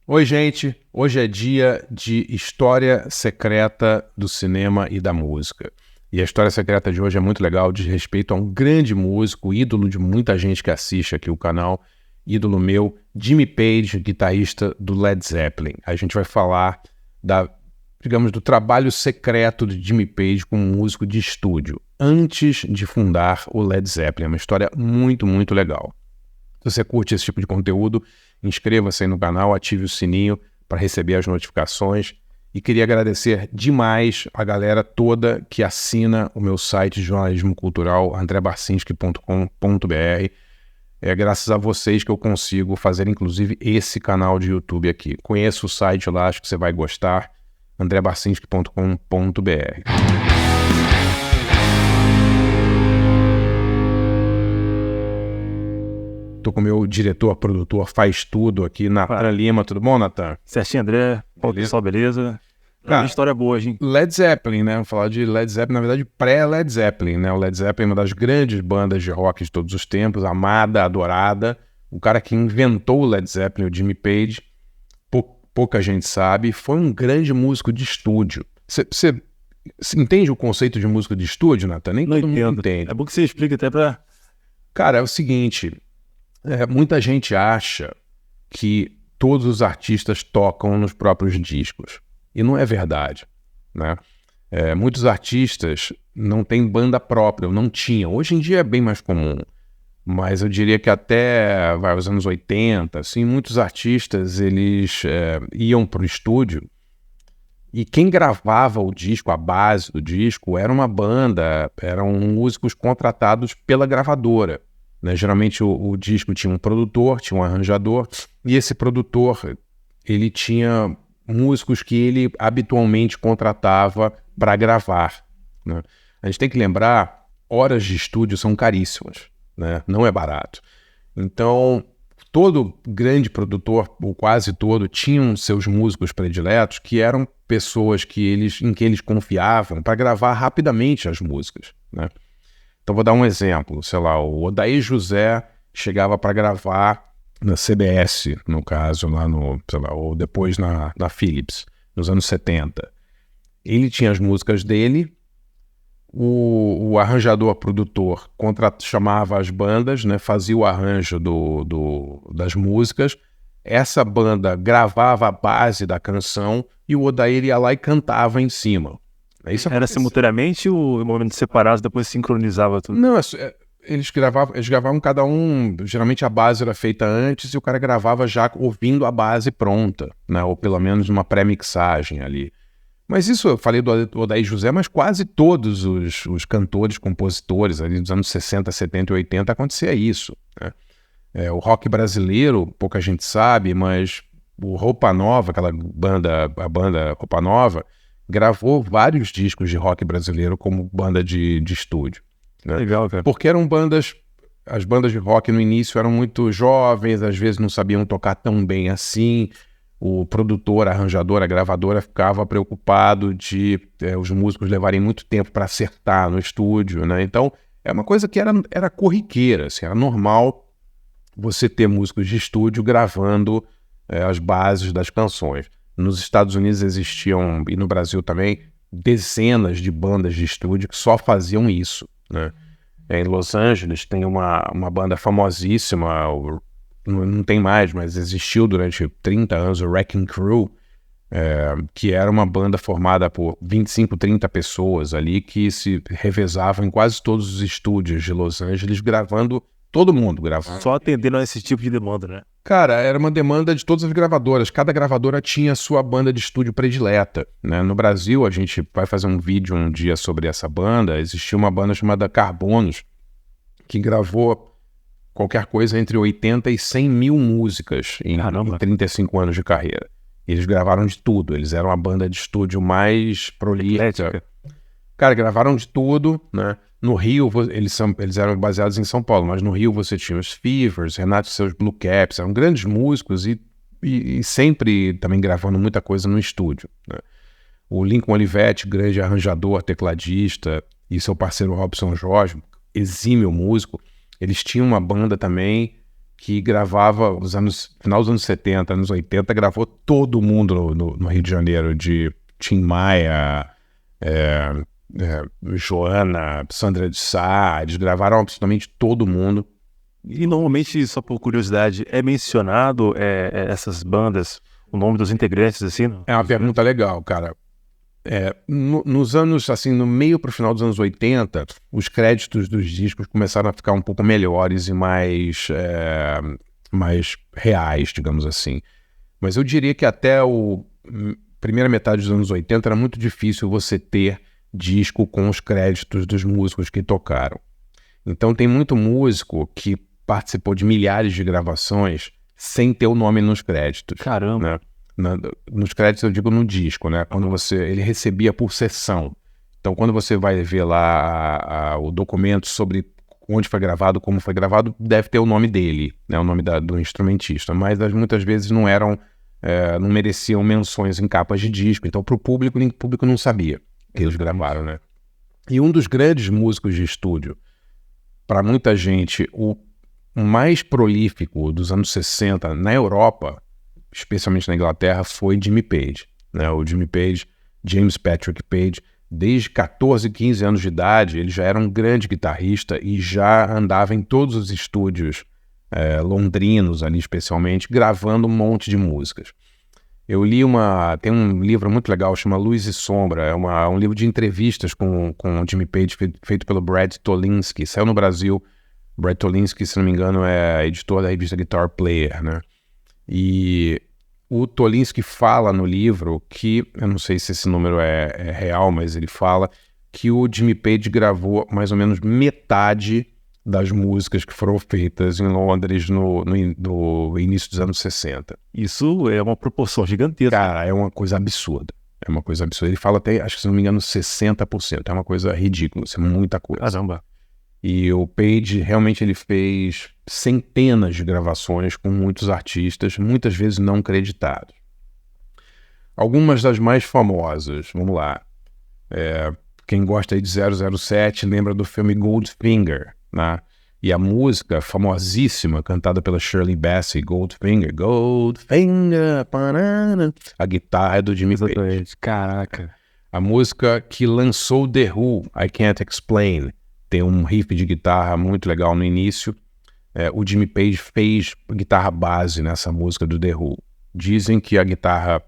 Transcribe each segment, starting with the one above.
Oi, gente. Hoje é dia de História Secreta do Cinema e da Música. E a História Secreta de hoje é muito legal, diz respeito a um grande músico, ídolo de muita gente que assiste aqui o canal, ídolo meu, Jimmy Page, guitarrista do Led Zeppelin. A gente vai falar do trabalho secreto de Jimmy Page como músico de estúdio, antes de fundar o Led Zeppelin. É uma história muito, muito legal. Se você curte esse tipo de conteúdo, inscreva-se aí no canal, ative o sininho para receber as notificações. E queria agradecer demais a galera toda que assina o meu site de jornalismo cultural, andrebarcinski.com.br. É graças a vocês que eu consigo fazer, inclusive, esse canal de YouTube aqui. Conheça o site lá, acho que você vai gostar, andrebarcinski.com.br. Tô com o meu diretor, produtor, faz tudo aqui, Natan Lima. Tudo bom, Natan? Certinho, André. Pô, pessoal, beleza? Cara, história boa hoje, hein? Led Zeppelin, né? Vamos falar de Led Zeppelin, na verdade, pré-Led Zeppelin, né? O Led Zeppelin é uma das grandes bandas de rock de todos os tempos, amada, adorada. O cara que inventou o Led Zeppelin, o Jimmy Page, pouca gente sabe, foi um grande músico de estúdio. Você entende o conceito de músico de estúdio, Natan? Nem Não todo mundo entendo. entende. É bom que você explique até pra... Cara, é o seguinte, muita gente acha que todos os artistas tocam nos próprios discos. E não é verdade, né? Muitos artistas não têm banda própria, ou não tinham. Hoje em dia é bem mais comum. Mas eu diria que até os anos 80, assim, muitos artistas eles iam para o estúdio e quem gravava o disco, a base do disco, era uma banda, eram músicos contratados pela gravadora. Né? Geralmente o disco tinha um produtor, tinha um arranjador, e esse produtor ele tinha músicos que ele habitualmente contratava para gravar. Né? A gente tem que lembrar, horas de estúdio são caríssimas, né? Não é barato. Então, todo grande produtor, ou quase todo, tinham seus músicos prediletos que eram pessoas em que eles confiavam para gravar rapidamente as músicas. Né? Então, vou dar um exemplo. Sei lá, o Odair José chegava para gravar na CBS, no caso, lá no, sei lá, ou depois na Philips, nos anos 70. Ele tinha as músicas dele, o arranjador, produtor, chamava as bandas, né, fazia o arranjo das músicas, essa banda gravava a base da canção e o Odair ia lá e cantava em cima. Isso era simultaneamente ou em momentos separados, depois sincronizava tudo? Não, eles gravavam cada um, geralmente a base era feita antes e o cara gravava já ouvindo a base pronta, né, ou pelo menos uma pré-mixagem ali. Mas isso, eu falei do Odair José, mas quase todos os cantores, compositores ali dos anos 60, 70 e 80 acontecia isso. Né? O rock brasileiro, pouca gente sabe, mas o Roupa Nova, a banda Roupa Nova, gravou vários discos de rock brasileiro como banda de estúdio. Né? Legal, cara. Porque eram as bandas de rock no início eram muito jovens, às vezes não sabiam tocar tão bem assim. O produtor, a arranjadora, a gravadora ficava preocupado de os músicos levarem muito tempo para acertar no estúdio, né? Então, é uma coisa que era corriqueira, assim, era normal você ter músicos de estúdio gravando as bases das canções. Nos Estados Unidos existiam, e no Brasil também, dezenas de bandas de estúdio que só faziam isso, né? Em Los Angeles tem uma banda famosíssima, não tem mais, mas existiu durante 30 anos, o Wrecking Crew, que era uma banda formada por 25, 30 pessoas ali que se revezavam em quase todos os estúdios de Los Angeles, gravando, todo mundo gravando. Só atendendo a esse tipo de demanda, né? Cara, era uma demanda de todas as gravadoras. Cada gravadora tinha a sua banda de estúdio predileta. Né? No Brasil, a gente vai fazer um vídeo um dia sobre essa banda. Existia uma banda chamada Carbonos, que gravou qualquer coisa entre 80 e 100 mil músicas em 35 anos de carreira. Eles gravaram de tudo. Eles eram a banda de estúdio mais prolífica. Cara, gravaram de tudo, né? No Rio, eles eram baseados em São Paulo, mas no Rio você tinha os Fevers, Renato e seus Blue Caps, eram grandes músicos e sempre também gravando muita coisa no estúdio. Né? O Lincoln Olivetti, grande arranjador, tecladista, e seu parceiro Robson Jorge, exímio músico, eles tinham uma banda também que gravava final dos anos 70, anos 80, gravou todo mundo no Rio de Janeiro, de Tim Maia, Joana, Sandra de Sá, eles gravaram absolutamente todo mundo. E normalmente, só por curiosidade, é mencionado essas bandas, o nome dos integrantes, assim? Não? É uma pergunta legal, cara. Nos anos, assim, no meio para o final dos anos 80, os créditos dos discos começaram a ficar um pouco melhores e mais reais, digamos assim. Mas eu diria que até a primeira metade dos anos 80 era muito difícil você ter disco com os créditos dos músicos que tocaram. Então tem muito músico que participou de milhares de gravações sem ter o nome nos créditos. Caramba! Né? Nos créditos eu digo no disco, né? Quando ele recebia por sessão. Então quando você vai ver lá o documento sobre onde foi gravado, como foi gravado, deve ter o nome dele, né? O nome do instrumentista, mas muitas vezes não mereciam menções em capas de disco, então para o público não sabia que eles gravaram, né? E um dos grandes músicos de estúdio, para muita gente, o mais prolífico dos anos 60 na Europa, especialmente na Inglaterra, foi Jimmy Page, né? O Jimmy Page, James Patrick Page, desde 14, 15 anos de idade, ele já era um grande guitarrista e já andava em todos os estúdios londrinos ali especialmente, gravando um monte de músicas. Eu li tem um livro muito legal, chama Luz e Sombra, é um livro de entrevistas com o Jimmy Page, feito pelo Brad Tolinski, saiu no Brasil. Brad Tolinski, se não me engano, é editor da revista Guitar Player, né? E o Tolinski fala no livro que, eu não sei se esse número é real, mas ele fala que o Jimmy Page gravou mais ou menos metade das músicas que foram feitas em Londres no início dos anos 60. Isso é uma proporção gigantesca. Cara, é uma coisa absurda. É uma coisa absurda. Ele fala até, acho que se não me engano, 60%. É uma coisa ridícula, isso é muita coisa. Caramba! E o Page, realmente, ele fez centenas de gravações com muitos artistas, muitas vezes não creditados. Algumas das mais famosas, vamos lá. Quem gosta aí de 007 lembra do filme Goldfinger, né? E a música famosíssima, cantada pela Shirley Bassey, Goldfinger, banana. A guitarra é do Jimmy Page. Caraca! A música que lançou The Who, I Can't Explain, tem um riff de guitarra muito legal no início. O Jimmy Page fez guitarra base nessa música do The Who. Dizem que a guitarra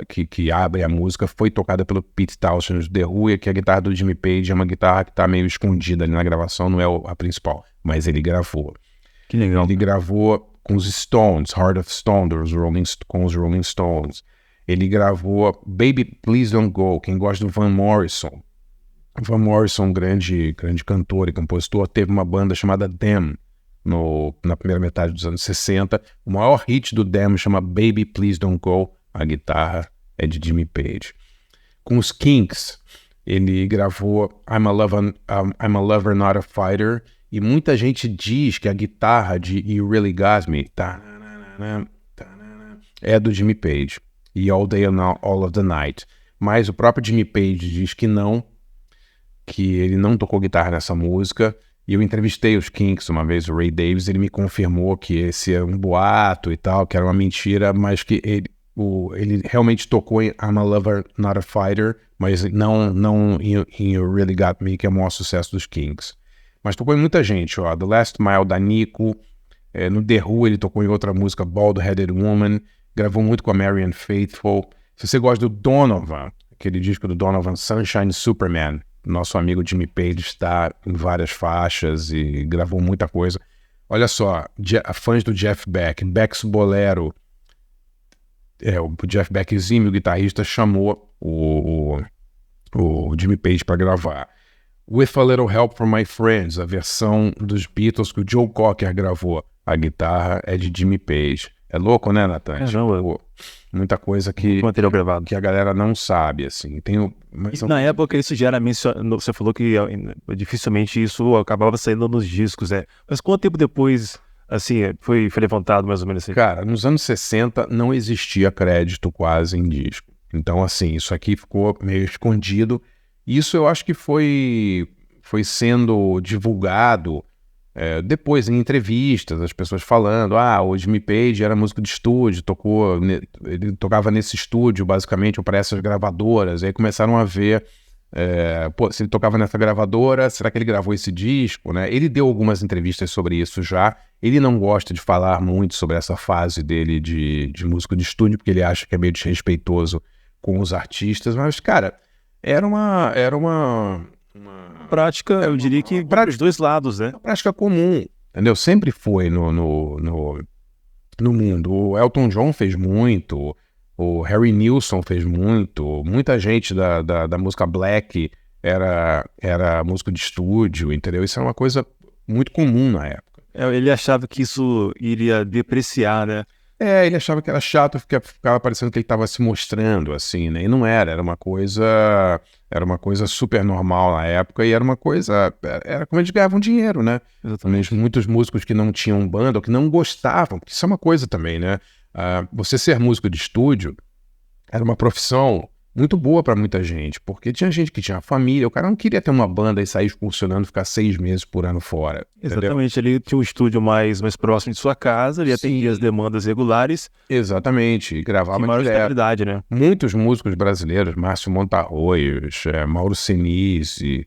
que abre a música foi tocada pelo Pete Townshend do The Who, e que a guitarra do Jimmy Page é uma guitarra que está meio escondida ali na gravação, não é a principal, mas ele gravou. Que legal. Ele gravou com os Stones, Heart of Stone, com os Rolling Stones. Ele gravou Baby Please Don't Go, quem gosta do Van Morrison. Van Morrison, grande cantor e compositor, teve uma banda chamada Them na primeira metade dos anos 60. O maior hit do Them chama Baby Please Don't Go. A guitarra é de Jimmy Page. Com os Kinks, ele gravou I'm a Lover, Not a Fighter. E muita gente diz que a guitarra de You Really Got Me é do Jimmy Page. E All Day and All of the Night. Mas o próprio Jimmy Page diz que não, que ele não tocou guitarra nessa música. E eu entrevistei os Kinks uma vez, o Ray Davies, ele me confirmou que esse é um boato e tal, que era uma mentira, mas que ele realmente tocou em I'm a Lover, Not a Fighter, mas não em You Really Got Me, que é o maior sucesso dos Kinks. Mas tocou em muita gente, ó, The Last Mile da Nico, no The Who ele tocou em outra música, Bald Headed Woman, gravou muito com a Marianne Faithfull. Se você gosta do Donovan, aquele disco do Donovan, Sunshine Superman, nosso amigo Jimmy Page está em várias faixas e gravou muita coisa. Olha só, fãs do Jeff Beck, Beck's Bolero, o Jeff Beck, exímio guitarrista, chamou o Jimmy Page para gravar. With a Little Help from My Friends, a versão dos Beatles que o Joe Cocker gravou. A guitarra é de Jimmy Page. É louco, né, Nathan? Muita coisa que a galera não sabe, assim. Na época isso já era mencionado, você falou que dificilmente isso acabava saindo nos discos, Mas quanto tempo depois, assim, foi levantado mais ou menos assim? Cara, nos anos 60 não existia crédito quase em disco. Então, assim, isso aqui ficou meio escondido. Isso eu acho que foi sendo divulgado Depois, em entrevistas, as pessoas falando, o Jimmy Page era músico de estúdio, ele tocava nesse estúdio, basicamente, ou para essas gravadoras. Aí começaram a ver, se ele tocava nessa gravadora, será que ele gravou esse disco, né? Ele deu algumas entrevistas sobre isso já. Ele não gosta de falar muito sobre essa fase dele de músico de estúdio, porque ele acha que é meio desrespeitoso com os artistas, mas, cara, era uma prática, eu diria que para os dois lados, né? Uma prática comum, entendeu? Sempre foi no mundo. O Elton John fez muito, o Harry Nilsson fez muito, muita gente da música black era músico de estúdio, entendeu? Isso é uma coisa muito comum na época. Ele achava que isso iria depreciar, né? Ele achava que era chato, ficava parecendo que ele estava se mostrando, assim, né? E não era uma coisa super normal na época e era como eles ganhavam dinheiro, né? Exatamente. Muitos músicos que não tinham banda ou que não gostavam, porque isso é uma coisa também, né? Você ser músico de estúdio era uma profissão muito boa para muita gente, porque tinha gente que tinha família, o cara não queria ter uma banda e sair excursionando, ficar 6 meses por ano fora. Exatamente, ele tinha um estúdio mais próximo de sua casa, ele atendia as demandas regulares. Exatamente, e gravava maior direto. estabilidade, né? Muitos músicos brasileiros, Márcio Montarroios, Mauro Senise,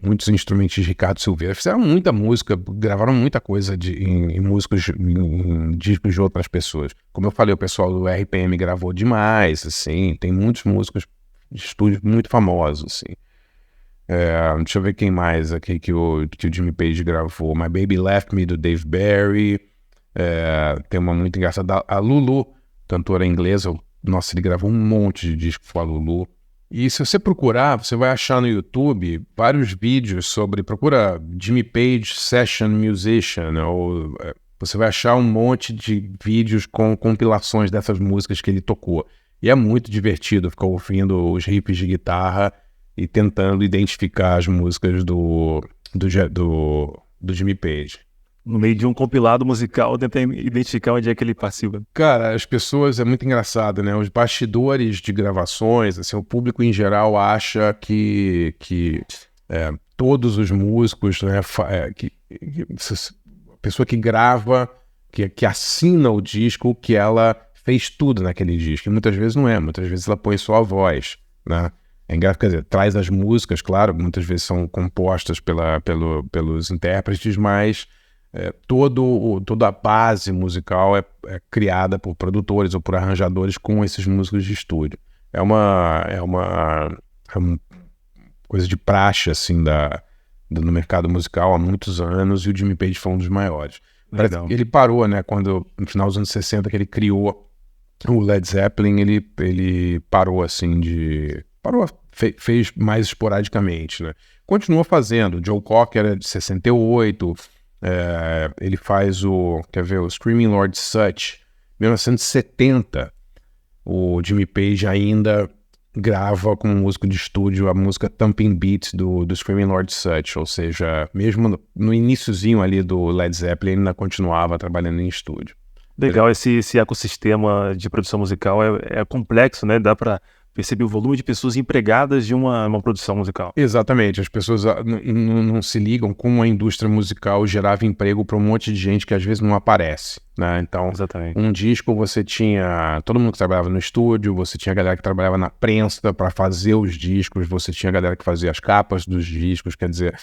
muitos instrumentistas, Ricardo Silveira, fizeram muita música, gravaram muita coisa em discos de outras pessoas. Como eu falei, o pessoal do RPM gravou demais, assim, tem muitos músicos de estúdio muito famosos, assim. Deixa eu ver quem mais aqui que o Jimmy Page gravou. My Baby Left Me, do Dave Barry. Tem uma muito engraçada, a Lulu, cantora inglesa. Nossa, ele gravou um monte de disco com a Lulu. E se você procurar, você vai achar no YouTube vários vídeos procura Jimmy Page Session Musician, ou você vai achar um monte de vídeos com compilações dessas músicas que ele tocou. E é muito divertido ficar ouvindo os riffs de guitarra e tentando identificar as músicas do Jimmy Page. No meio de um compilado musical, tentar identificar onde é que ele participa. Cara, as pessoas, é muito engraçado, né? Os bastidores de gravações, assim, o público em geral acha que todos os músicos, né, a pessoa que grava, que assina o disco, que ela fez tudo naquele disco. E muitas vezes não é, muitas vezes ela põe só a voz, né? É engraçado, quer dizer, traz as músicas, claro, muitas vezes são compostas pelos intérpretes, mas toda a base musical é criada por produtores ou por arranjadores com esses músicos de estúdio. É uma coisa de praxe, assim, no mercado musical há muitos anos, e o Jimmy Page foi um dos maiores. Ele parou, né, quando, no final dos anos 60, que ele criou o Led Zeppelin, ele parou, assim, fez mais esporadicamente, né? Continua fazendo. O Joe Cocker é de 68, ele faz o Screaming Lord Sutch, 1970. O Jimmy Page ainda grava com um músico de estúdio a música Thumping Beat do Screaming Lord Sutch, ou seja, mesmo no iniciozinho ali do Led Zeppelin, ele ainda continuava trabalhando em estúdio. Legal, esse ecossistema de produção musical é complexo, né? Dá para perceber o volume de pessoas empregadas de uma produção musical. Exatamente, as pessoas não se ligam como a indústria musical gerava emprego para um monte de gente que às vezes não aparece, né? Então, exatamente. Um disco você tinha todo mundo que trabalhava no estúdio, você tinha a galera que trabalhava na prensa para fazer os discos, você tinha a galera que fazia as capas dos discos, quer dizer,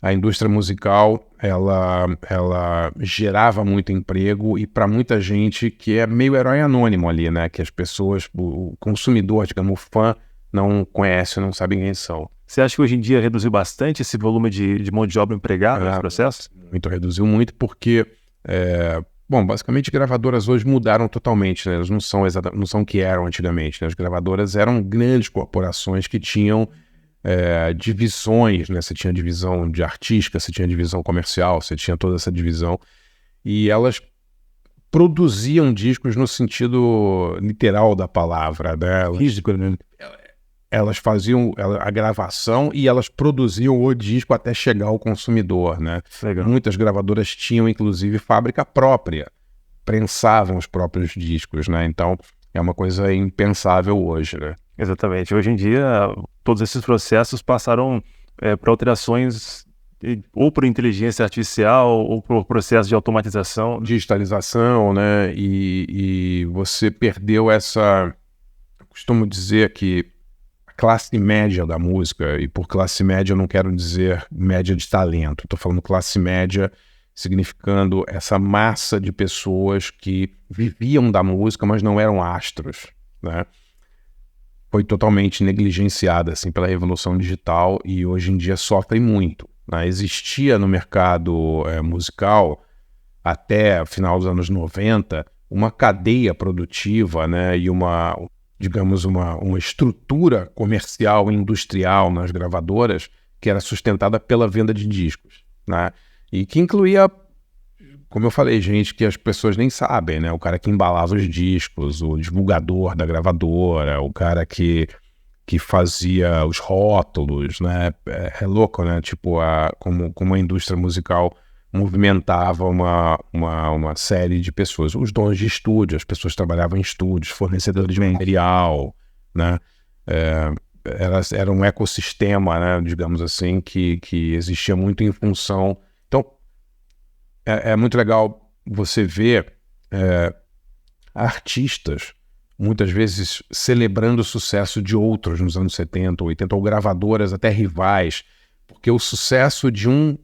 a indústria musical, ela gerava muito emprego e para muita gente que é meio herói anônimo ali, né? Que as pessoas, o consumidor, digamos, o fã, não conhece, não sabe quem são. Você acha que hoje em dia reduziu bastante esse volume de mão de obra empregada nesse processo? Reduziu muito porque, basicamente gravadoras hoje mudaram totalmente, né? Elas não são o que eram antigamente, né? As gravadoras eram grandes corporações que tinham divisões, né? Você tinha divisão de artística, você tinha divisão comercial, você tinha toda essa divisão, e elas produziam discos no sentido literal da palavra, né? Elas faziam a gravação e elas produziam o disco até chegar ao consumidor, né? Legal. Muitas gravadoras tinham, inclusive, fábrica própria, prensavam os próprios discos, né? Então, é uma coisa impensável hoje, né? Exatamente. Hoje em dia, todos esses processos passaram para alterações ou por inteligência artificial ou por processo de automatização. Digitalização, né? E você perdeu essa... Eu costumo dizer que a classe média da música, e por classe média eu não quero dizer média de talento, estou falando classe média significando essa massa de pessoas que viviam da música, mas não eram astros, né? Foi totalmente negligenciada assim, pela revolução digital e hoje em dia sofre muito, né? Existia no mercado musical, até o final dos anos 90, uma cadeia produtiva, né? E digamos, uma estrutura comercial e industrial nas gravadoras que era sustentada pela venda de discos, né? E que incluía, como eu falei, gente que as pessoas nem sabem, né? O cara que embalava os discos, o divulgador da gravadora, o cara que fazia os rótulos, né? É louco, né? Tipo, como a indústria musical movimentava uma série de pessoas. Os donos de estúdio, as pessoas que trabalhavam em estúdios, fornecedores de material, né? Era um ecossistema, né? Digamos assim, que existia muito em função... Então, é muito legal você ver artistas, muitas vezes celebrando o sucesso de outros nos anos 70, 80, ou gravadoras até rivais, porque o sucesso de um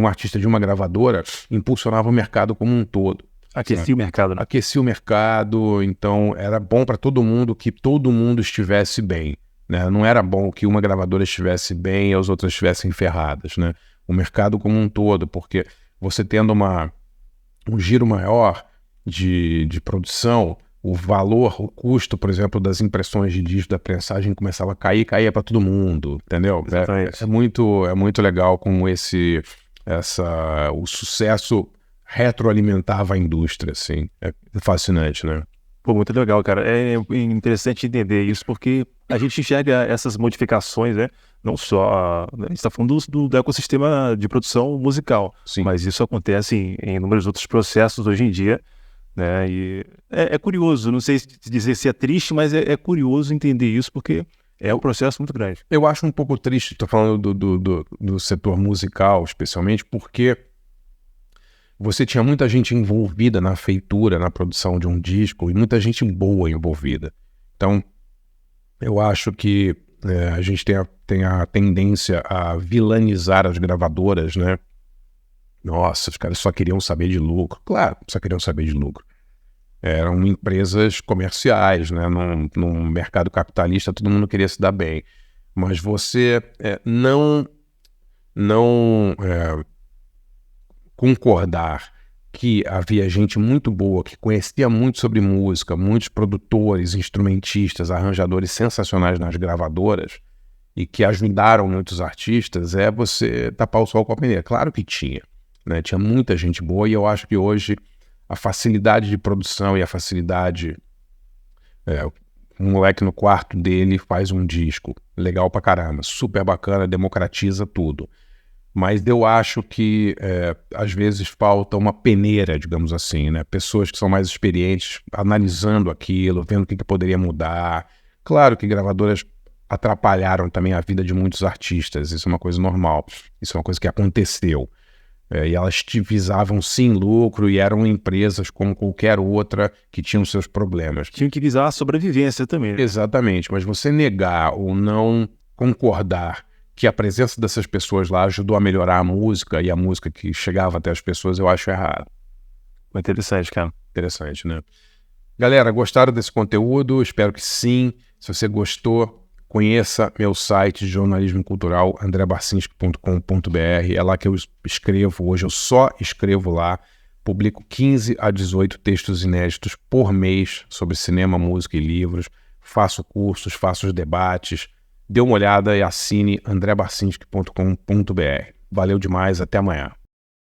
artista de uma gravadora impulsionava o mercado como um todo. Aquecia o mercado, né? Aquecia o mercado, então era bom para todo mundo que todo mundo estivesse bem, né? Não era bom que uma gravadora estivesse bem e as outras estivessem ferradas, né? O mercado como um todo, porque você tendo um giro maior de produção, o valor, o custo, por exemplo, das impressões de disco, da prensagem começava a caía para todo mundo, entendeu? É muito legal como o sucesso retroalimentava a indústria, assim. É fascinante, né? Pô, muito legal, cara. É interessante entender isso, porque a gente enxerga essas modificações, né? Não só... A gente está falando do ecossistema de produção musical, Sim. Mas isso acontece em inúmeros outros processos hoje em dia, né? E é curioso, não sei dizer se é triste, mas é curioso entender isso, porque é um processo muito grande. Eu acho um pouco triste, estou falando do setor musical, especialmente, porque você tinha muita gente envolvida na feitura, na produção de um disco, e muita gente boa envolvida. Então, eu acho que a gente tem a tendência a vilanizar as gravadoras, né? Nossa, os caras só queriam saber de lucro. Claro, só queriam saber de lucro. Eram empresas comerciais, né? Num mercado capitalista, todo mundo queria se dar bem. Mas você não concordar que havia gente muito boa, que conhecia muito sobre música, muitos produtores, instrumentistas, arranjadores sensacionais nas gravadoras e que ajudaram muitos artistas, você tapar o sol com a peneira. Claro que tinha, né? Tinha muita gente boa e eu acho que hoje a facilidade de produção e a facilidade... um moleque no quarto dele faz um disco, legal pra caramba, super bacana, democratiza tudo. Mas eu acho que às vezes falta uma peneira, digamos assim, né? Pessoas que são mais experientes analisando aquilo, vendo o que poderia mudar. Claro que gravadoras atrapalharam também a vida de muitos artistas, isso é uma coisa normal, isso é uma coisa que aconteceu. E elas visavam sim lucro e eram empresas como qualquer outra que tinham seus problemas. Tinham que visar a sobrevivência também, né? Exatamente, mas você negar ou não concordar que a presença dessas pessoas lá ajudou a melhorar a música e a música que chegava até as pessoas, eu acho errado. Interessante, cara. Interessante, né? Galera, gostaram desse conteúdo? Espero que sim. Se você gostou, conheça meu site de jornalismo cultural, andrebarcinski.com.br. É lá que eu escrevo. Hoje eu só escrevo lá. Publico 15 a 18 textos inéditos por mês sobre cinema, música e livros. Faço cursos, faço os debates. Dê uma olhada e assine andrebarcinski.com.br. Valeu demais, até amanhã.